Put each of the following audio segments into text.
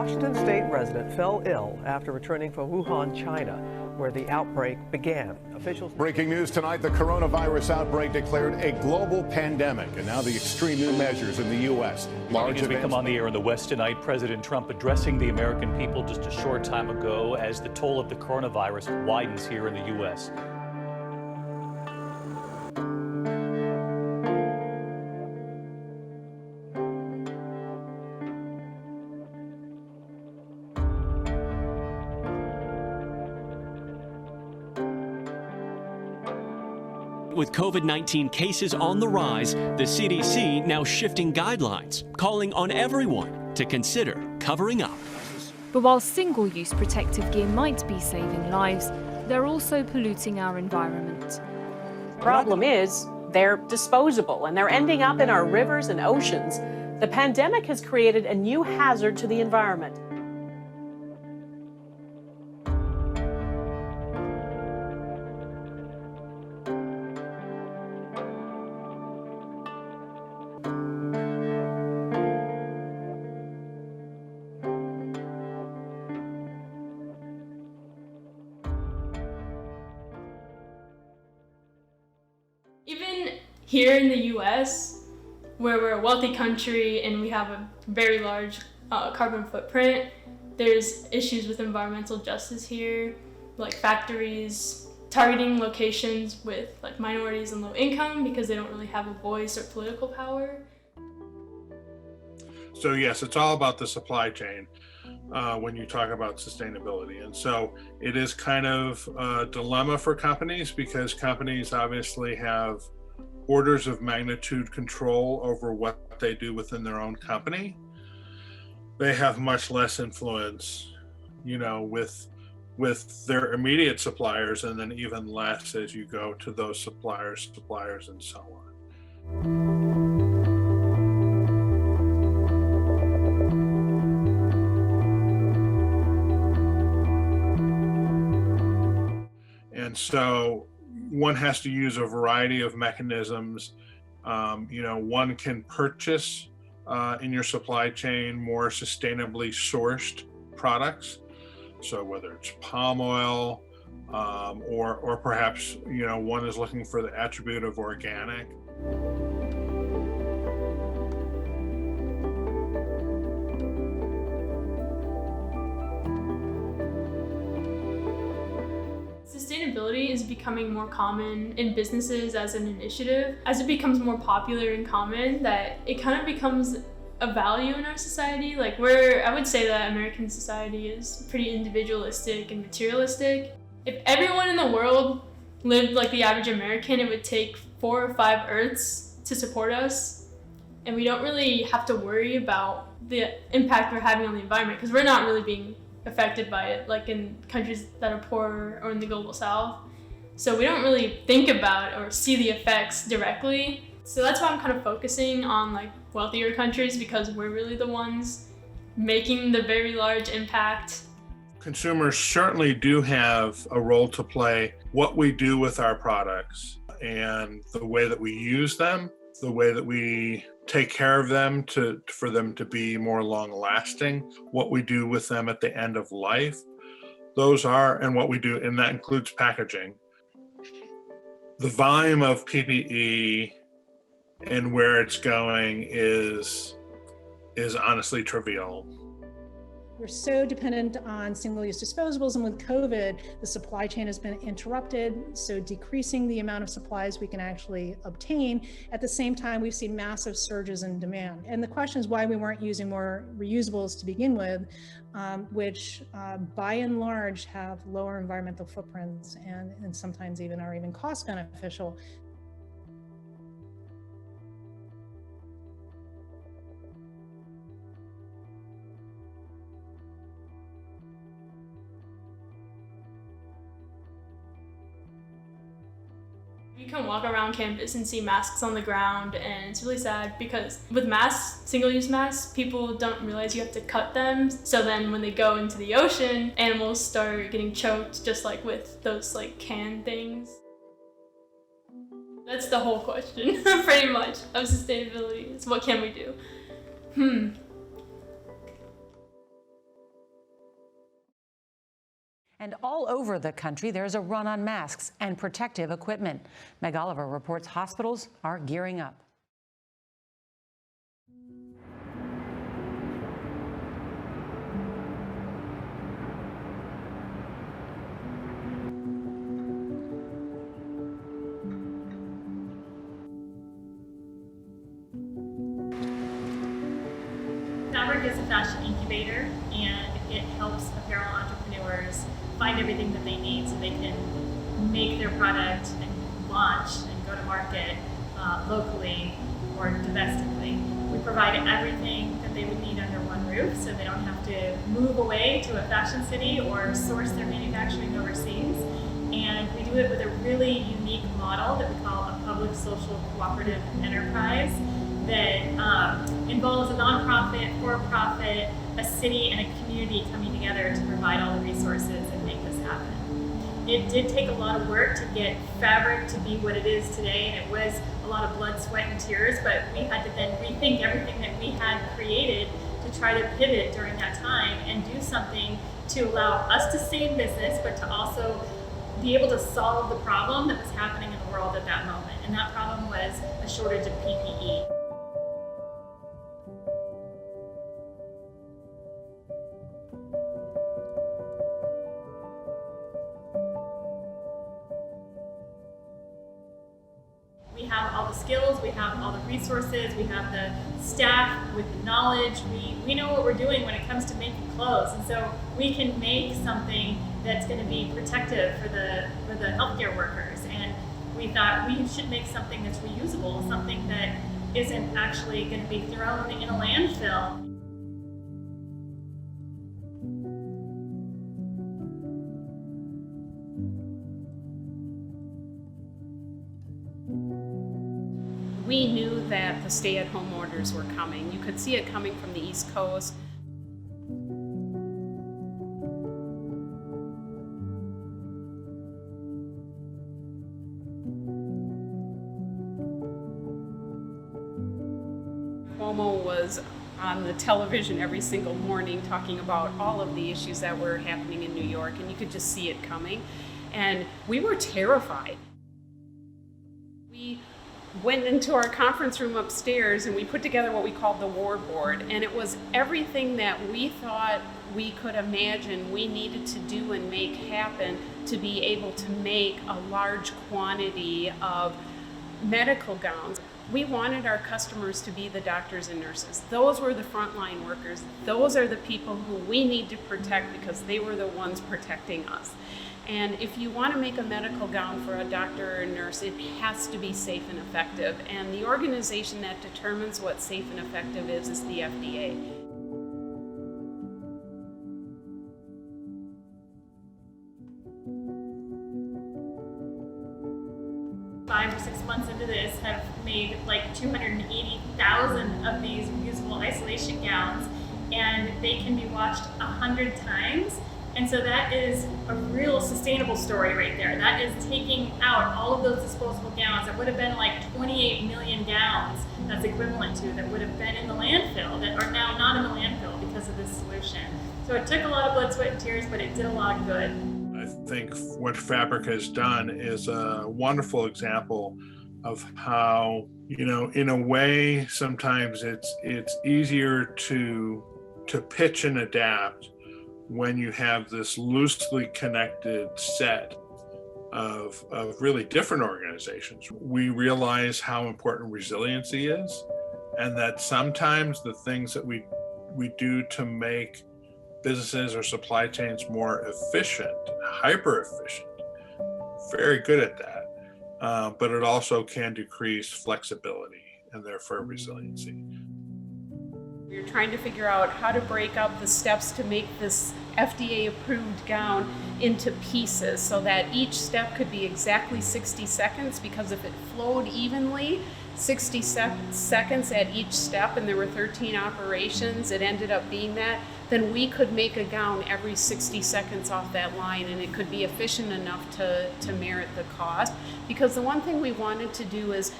Washington state resident fell ill after returning from Wuhan, China, where the outbreak began. Officials. Breaking news tonight, the coronavirus outbreak declared a global pandemic, and now the extreme new measures in the U.S. Large as we come on the air in the West tonight, President Trump addressing the American people just a short time ago as the toll of the coronavirus widens here in the U.S. With COVID-19 cases on the rise, the CDC now shifting guidelines, calling on everyone to consider covering up. But while single-use protective gear might be saving lives, they're also polluting our environment. The problem is they're disposable and they're ending up in our rivers and oceans. The pandemic has created a new hazard to the environment. Even here in the U.S., where we're a wealthy country and we have a very large carbon footprint, there's issues with environmental justice here, like factories targeting locations with like minorities and low income because they don't really have a voice or political power. So yes, it's all about the supply chain when you talk about sustainability. And so it is kind of a dilemma for companies because companies obviously have orders of magnitude control over what they do within their own company. They have much less influence, you know, with their immediate suppliers, and then even less as you go to those suppliers, and so on. And so one has to use a variety of mechanisms. You know, one can purchase in your supply chain more sustainably sourced products. So whether it's palm oil or perhaps, you know, one is looking for the attribute of organic. Sustainability is becoming more common in businesses as an initiative. As it becomes more popular and common, that it kind of becomes a value in our society. Like I would say that American society is pretty individualistic and materialistic. If everyone in the world lived like the average American, it would take 4 or 5 Earths to support us. And we don't really have to worry about the impact we're having on the environment because we're not really being affected by it, like in countries that are poorer or in the global south. So we don't really think about or see the effects directly. So that's why I'm kind of focusing on like wealthier countries because we're really the ones making the very large impact. Consumers certainly do have a role to play. What we do with our products and the way that we use them, the way that we take care of them for them to be more long lasting, what we do with them at the end of life, and what we do, and that includes packaging. The volume of PPE and where it's going is honestly trivial. We're so dependent on single-use disposables, and with COVID, the supply chain has been interrupted, so decreasing the amount of supplies we can actually obtain. At the same time, we've seen massive surges in demand. And the question is why we weren't using more reusables to begin with, which by and large have lower environmental footprints and sometimes even are even cost beneficial. You can walk around campus and see masks on the ground, and it's really sad because with masks, single-use masks, people don't realize you have to cut them. So then when they go into the ocean, animals start getting choked, just like with those like can things. That's the whole question, pretty much, of sustainability. It's what can we do? And all over the country, there's a run on masks and protective equipment. Meg Oliver reports hospitals are gearing up. F.A.B.R.I.C is a fashion incubator, and it helps apparel entrepreneurs find everything that they need so they can make their product and launch and go to market locally or domestically. We provide everything that they would need under one roof so they don't have to move away to a fashion city or source their manufacturing overseas. And we do it with a really unique model that we call a public social cooperative enterprise that involves a nonprofit, for-profit, a city, and a community coming together to provide all the resources and make this happen. It did take a lot of work to get F.A.B.R.I.C to be what it is today, and it was a lot of blood, sweat, and tears, but we had to then rethink everything that we had created to try to pivot during that time and do something to allow us to stay in business, but to also be able to solve the problem that was happening in the world at that moment. And that problem was a shortage of PPE. We have all the skills, we have all the resources, we have the staff with the knowledge. We know what we're doing when it comes to making clothes, and so we can make something that's going to be protective for the healthcare workers. And we thought we should make something that's reusable, something that isn't actually going to be thrown in a landfill. We knew that the stay-at-home orders were coming. You could see it coming from the East Coast. Cuomo was on the television every single morning talking about all of the issues that were happening in New York, and you could just see it coming. And we were terrified. We went into our conference room upstairs and we put together what we called the war board, and it was everything that we thought we could imagine we needed to do and make happen to be able to make a large quantity of medical gowns. We wanted our customers to be the doctors and nurses. Those were the frontline workers. Those are the people who we need to protect because they were the ones protecting us. And if you want to make a medical gown for a doctor or a nurse, it has to be safe and effective. And the organization that determines what safe and effective is the FDA. Five or 6 months into this, have made like 280,000 of these reusable isolation gowns, and they can be washed 100 times. And so that is a real sustainable story right there. That is taking out all of those disposable gowns that would have been like 28 million gowns, that's equivalent to, that would have been in the landfill, that are now not in the landfill because of this solution. So it took a lot of blood, sweat, and tears, but it did a lot of good. I think what F.A.B.R.I.C has done is a wonderful example of how, in a way, sometimes it's easier to pitch and adapt when you have this loosely connected set of really different organizations. We realize how important resiliency is, and that sometimes the things that we do to make businesses or supply chains more efficient, hyper efficient, very good at that, but it also can decrease flexibility and therefore resiliency. We're trying to figure out how to break up the steps to make this FDA-approved gown into pieces so that each step could be exactly 60 seconds, because if it flowed evenly, 60 seconds at each step, and there were 13 operations, it ended up being that, then we could make a gown every 60 seconds off that line, and it could be efficient enough to merit the cost. Because the one thing we wanted to do is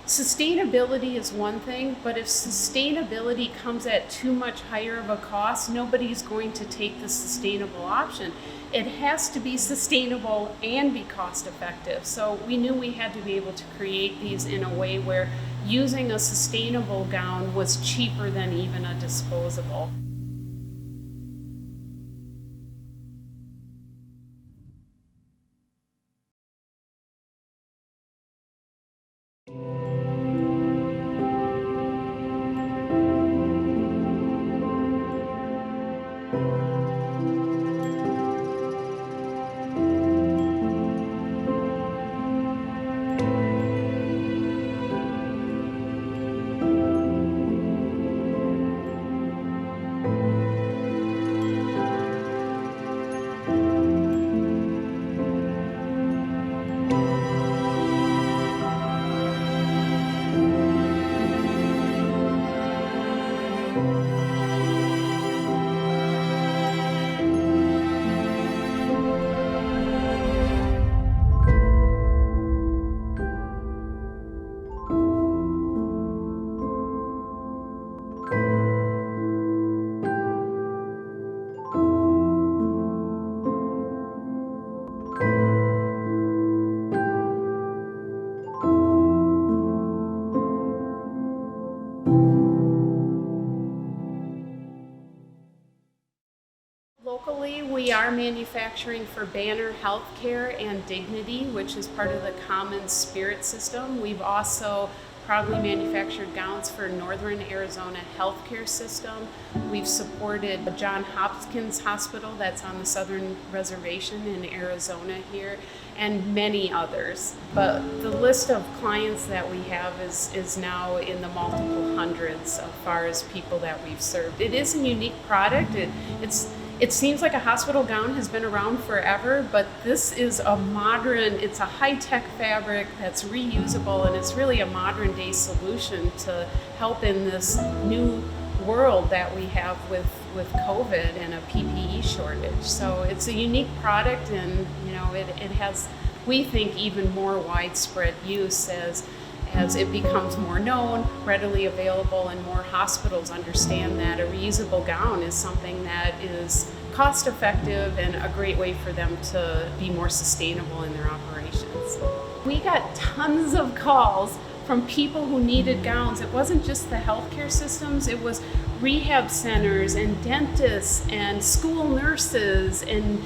Sustainability is one thing, but if sustainability comes at too much higher of a cost, nobody's going to take the sustainable option. It has to be sustainable and be cost effective. So we knew we had to be able to create these in a way where using a sustainable gown was cheaper than even a disposable. Locally, we are manufacturing for Banner Healthcare and Dignity, which is part of the Common Spirit system. We've also proudly manufactured gowns for Northern Arizona Healthcare System. We've supported Johns Hopkins Hospital that's on the Southern Reservation in Arizona here, and many others. But the list of clients that we have is now in the multiple hundreds as far as people that we've served. It is a unique product. It seems like a hospital gown has been around forever, but this is a modern, it's a high-tech fabric that's reusable, and it's really a modern-day solution to help in this new world that we have with COVID and a PPE shortage. So it's a unique product, and it has, we think, even more widespread use as it becomes more known, readily available, and more hospitals understand that a reusable gown is something that is cost effective and a great way for them to be more sustainable in their operations. We got tons of calls from people who needed gowns. It wasn't just the healthcare systems, it was rehab centers and dentists and school nurses, and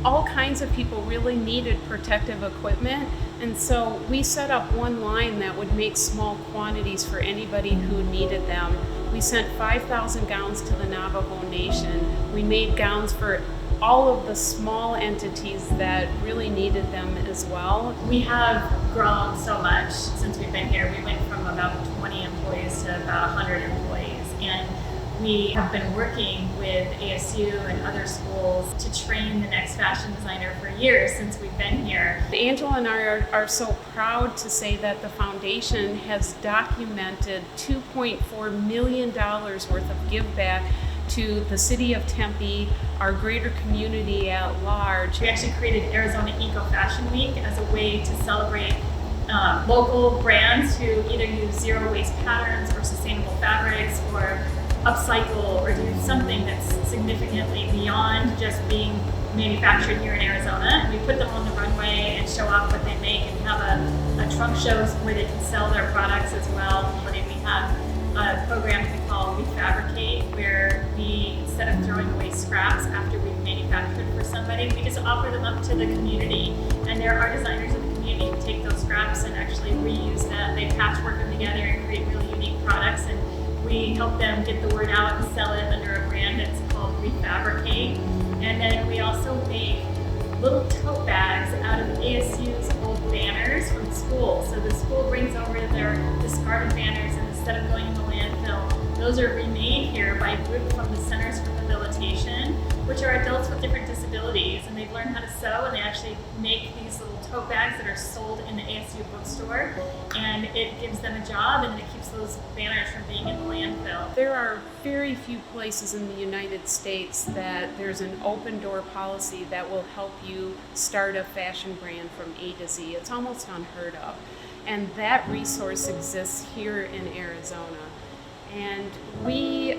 all kinds of people really needed protective equipment. And so we set up one line that would make small quantities for anybody who needed them. We sent 5,000 gowns to the Navajo Nation. We made gowns for all of the small entities that really needed them as well. We have grown so much since we've been here. We went from about 20 employees to about 100 employees. And we have been working with ASU and other schools to train the next fashion designer for years since we've been here. Angela and I are so proud to say that the foundation has documented $2.4 million worth of give back to the city of Tempe, our greater community at large. We actually created Arizona Eco Fashion Week as a way to celebrate local brands who either use zero waste patterns or sustainable fabrics or upcycle or do something that's significantly beyond just being manufactured here in Arizona. We put them on the runway and show off what they make and have a trunk show where they can sell their products as well. We have a program we call F.A.B.R.I.C, where we, instead of throwing away scraps after we've manufactured for somebody, we just offer them up to the community. And there are designers in the community who take those scraps and actually reuse them. They patchwork them together and create really unique products. And we help them get the word out and sell it under a brand that's called F.A.B.R.I.C. And then we also make little tote bags out of ASU's old banners from school. So the school brings over their discarded banners, and instead of going in the landfill, those are remade here by a group from the Centers for Rehabilitation, which are adults with different disabilities, and they've learned how to sew, and they actually make these little tote bags that are sold in the ASU bookstore, and it gives them a job, and it keeps those banners from being in the landfill. There are very few places in the United States that there's an open door policy that will help you start a fashion brand from A to Z. It's almost unheard of. And that resource exists here in Arizona. And we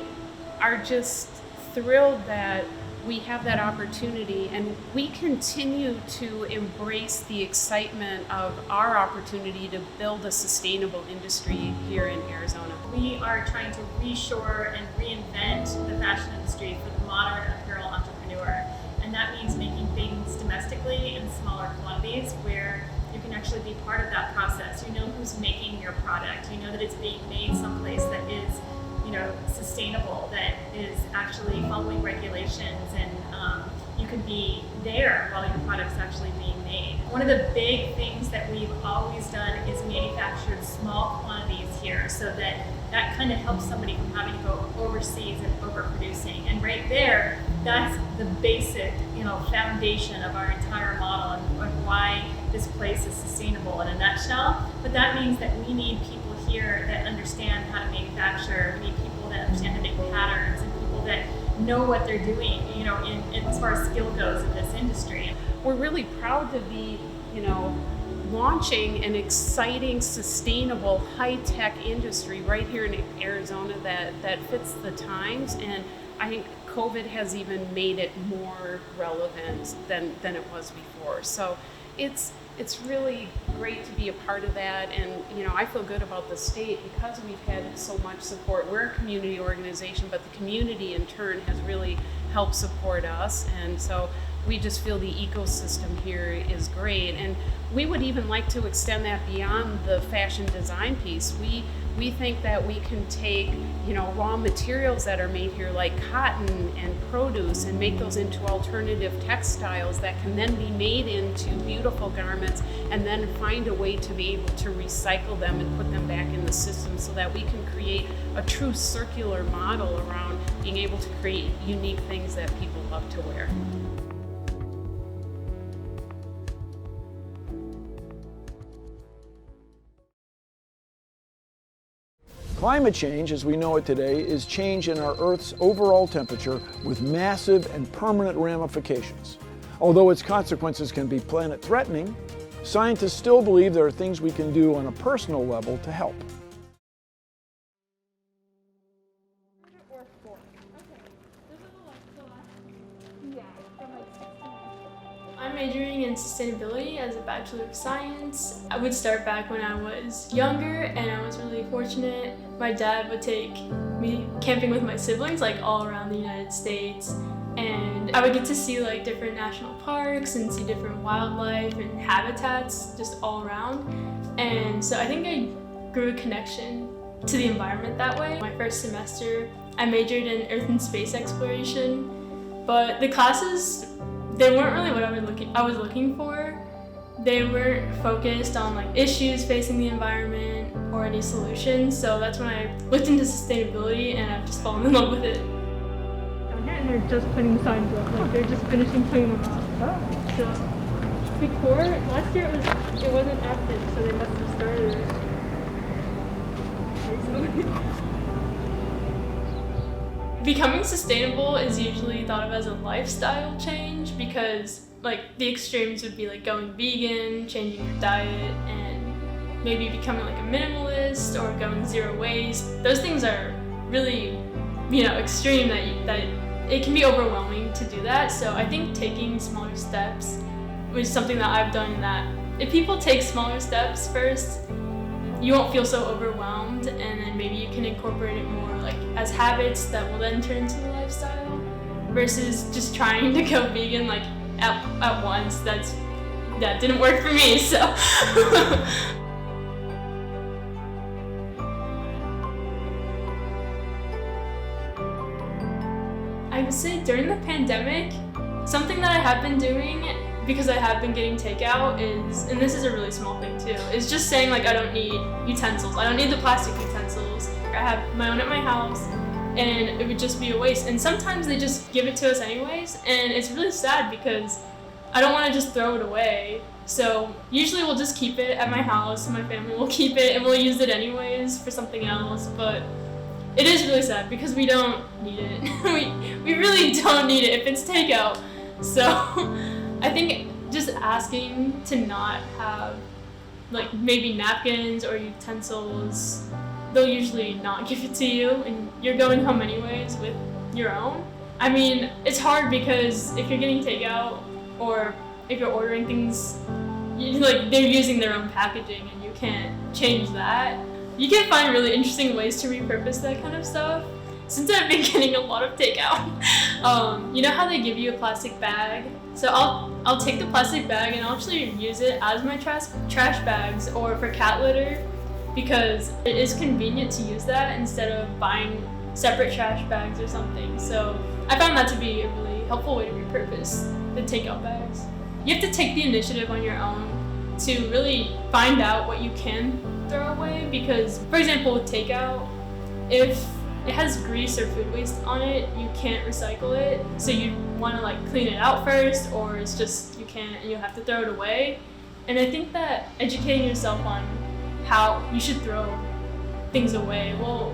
are just thrilled that we have that opportunity, and we continue to embrace the excitement of our opportunity to build a sustainable industry here in Arizona. We are trying to reshore and reinvent the fashion industry for the modern apparel entrepreneur. And that means making things domestically in smaller quantities where you can actually be part of that process. You know who's making your product. You know that it's being made someplace that is, sustainable, that is actually following regulations, and you can be there while your product's actually being made. One of the big things that we've always done is manufactured small quantities here, so that kind of helps somebody from having to go overseas and overproducing. And right there, that's the basic, foundation of our entire model and why this place is sustainable in a nutshell. But that means that we need people here that understand how to manufacture. We need people that understand how to make patterns, and people that know what they're doing, in as far as skill goes in this industry. We're really proud to be, launching an exciting, sustainable, high-tech industry right here in Arizona that fits the times. And I think COVID has even made it more relevant than it was before. So it's really great to be a part of that, and I feel good about the state because we've had so much support. We're a community organization, but the community in turn has really helped support us, and so we just feel the ecosystem here is great. And we would even like to extend that beyond the fashion design piece. We think that we can take raw materials that are made here like cotton and produce and make those into alternative textiles that can then be made into beautiful garments, and then find a way to be able to recycle them and put them back in the system so that we can create a true circular model around being able to create unique things that people love to wear. Climate change, as we know it today, is change in our Earth's overall temperature with massive and permanent ramifications. Although its consequences can be planet-threatening, scientists still believe there are things we can do on a personal level to help. I'm majoring in sustainability as a Bachelor of Science. I would start back when I was younger, and I was really fortunate. My dad would take me camping with my siblings all around the United States, and I would get to see different national parks and see different wildlife and habitats just all around. And so I think I grew a connection to the environment that way. My first semester, I majored in Earth and Space Exploration, but the classes, they weren't really what I was looking for. They weren't focused on issues facing the environment or any solutions. So that's when I looked into sustainability, and I've just fallen in love with it. Down here, and they're just putting the signs up. They're just finishing putting them up. So before last year, it wasn't active, so they must have started it recently. Becoming sustainable is usually thought of as a lifestyle change because the extremes would be going vegan, changing your diet, and maybe becoming a minimalist or going zero waste. Those things are really, extreme that it can be overwhelming to do that. So I think taking smaller steps was something that I've done, that if people take smaller steps first, you won't feel so overwhelmed, and then maybe you can incorporate it more as habits that will then turn into a lifestyle versus just trying to go vegan at once. That didn't work for me, so. I would say during the pandemic, something that I have been doing, because I have been getting takeout, is, and this is a really small thing too, is just saying I don't need utensils. I don't need the plastic utensils. I have my own at my house, and it would just be a waste. And sometimes they just give it to us anyways, and it's really sad because I don't want to just throw it away. So usually we'll just keep it at my house, and my family will keep it, and we'll use it anyways for something else. But it is really sad because we don't need it. we really don't need it if it's takeout. So I think just asking to not have like maybe napkins or utensils, they'll usually not give it to you, and you're going home anyways with your own. I mean, it's hard because if you're getting takeout or if you're ordering things, they're using their own packaging and you can't change that. You can find really interesting ways to repurpose that kind of stuff. Since I've been getting a lot of takeout, you know how they give you a plastic bag? So I'll take the plastic bag and I'll actually use it as my trash bags or for cat litter, because it is convenient to use that instead of buying separate trash bags or something. So I found that to be a really helpful way to repurpose the takeout bags. You have to take the initiative on your own to really find out what you can throw away, because, for example, with takeout, if it has grease or food waste on it, you can't recycle it. So you want to like clean it out first, or it's just you can't and you have to throw it away. And I think that educating yourself on how you should throw things away, well,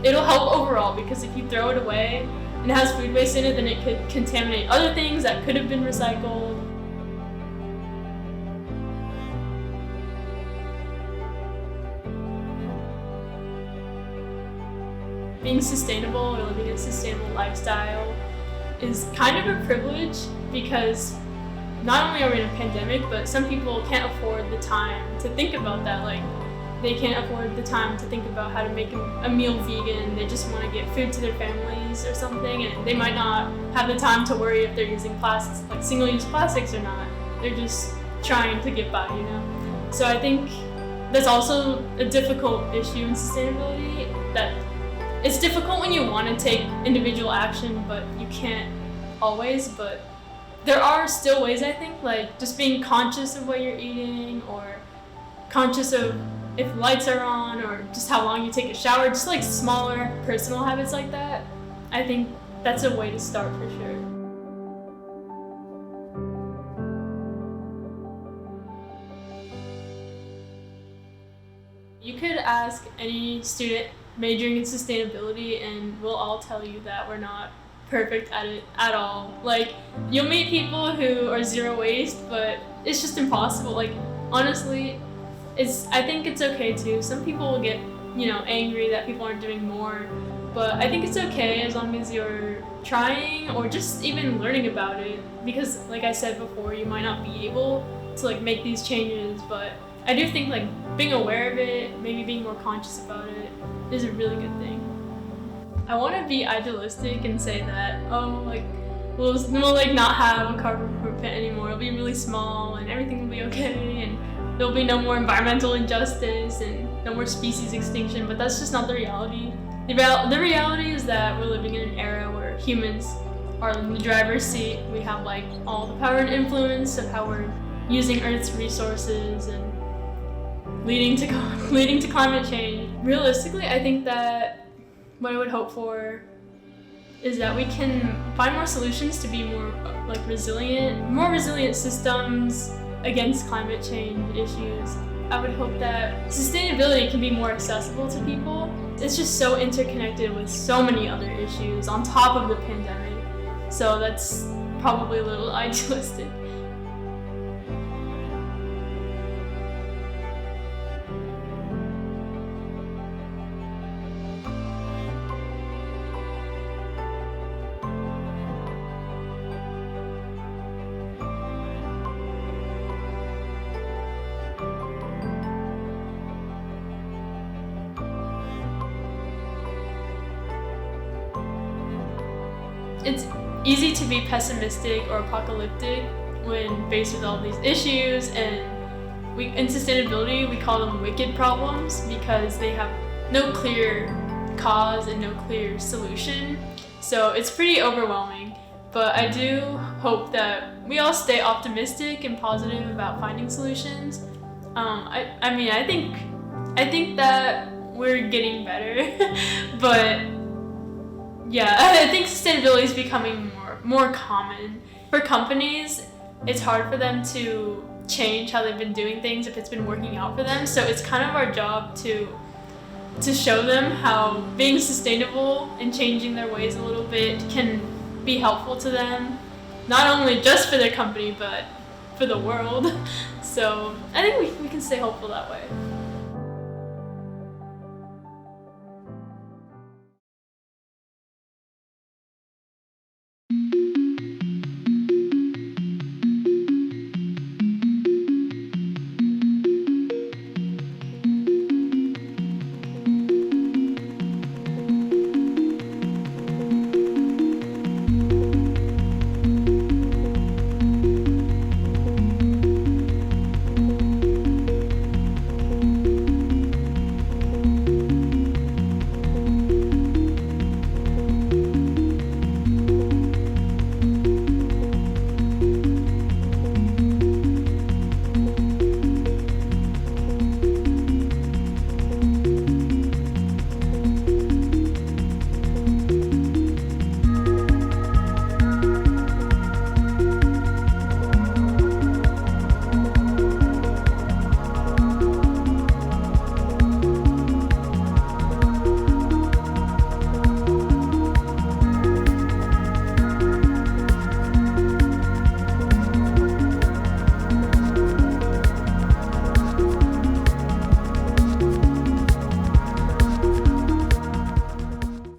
it'll help overall, because if you throw it away and it has food waste in it, then it could contaminate other things that could have been recycled. Being sustainable or living a sustainable lifestyle is kind of a privilege, because not only are we in a pandemic, but some people can't afford the time to think about that. Like, they can't afford the time to think about how to make a meal vegan. They just want to get food to their families or something, and they might not have the time to worry if they're using plastics, like single-use plastics or not. They're just trying to get by, you know? So I think that's also a difficult issue in sustainability, that it's difficult when you want to take individual action, but you can't always. But there are still ways, I think, like just being conscious of what you're eating, or conscious of if lights are on, or just how long you take a shower, just like smaller personal habits like that. I think that's a way to start for sure. You could ask any student majoring in sustainability and we'll all tell you that we're not perfect at it at all. Like, you'll meet people who are zero waste, but it's just impossible. Like, honestly, I think it's okay too. Some people will get, angry that people aren't doing more, but I think it's okay as long as you're trying or just even learning about it, because like I said before, you might not be able to make these changes, but I do think being aware of it, maybe being more conscious about it, is a really good thing. I want to be idealistic and say that, we'll not have a carbon footprint anymore. It'll be really small and everything will be okay, and there'll be no more environmental injustice and no more species extinction, but that's just not the reality. The reality is that we're living in an era where humans are in the driver's seat. We have all the power and influence of how we're using Earth's resources and leading to climate change. Realistically, I think that what I would hope for is that we can find more solutions to be more resilient systems against climate change issues. I would hope that sustainability can be more accessible to people. It's just so interconnected with so many other issues on top of the pandemic. So that's probably a little idealistic. It's easy to be pessimistic or apocalyptic when faced with all these issues, and in sustainability we call them wicked problems because they have no clear cause and no clear solution. So it's pretty overwhelming, but I do hope that we all stay optimistic and positive about finding solutions. I think that we're getting better, but yeah, I think sustainability is becoming more common. For companies, it's hard for them to change how they've been doing things if it's been working out for them. So it's kind of our job to show them how being sustainable and changing their ways a little bit can be helpful to them, not only just for their company, but for the world. So I think we can stay hopeful that way.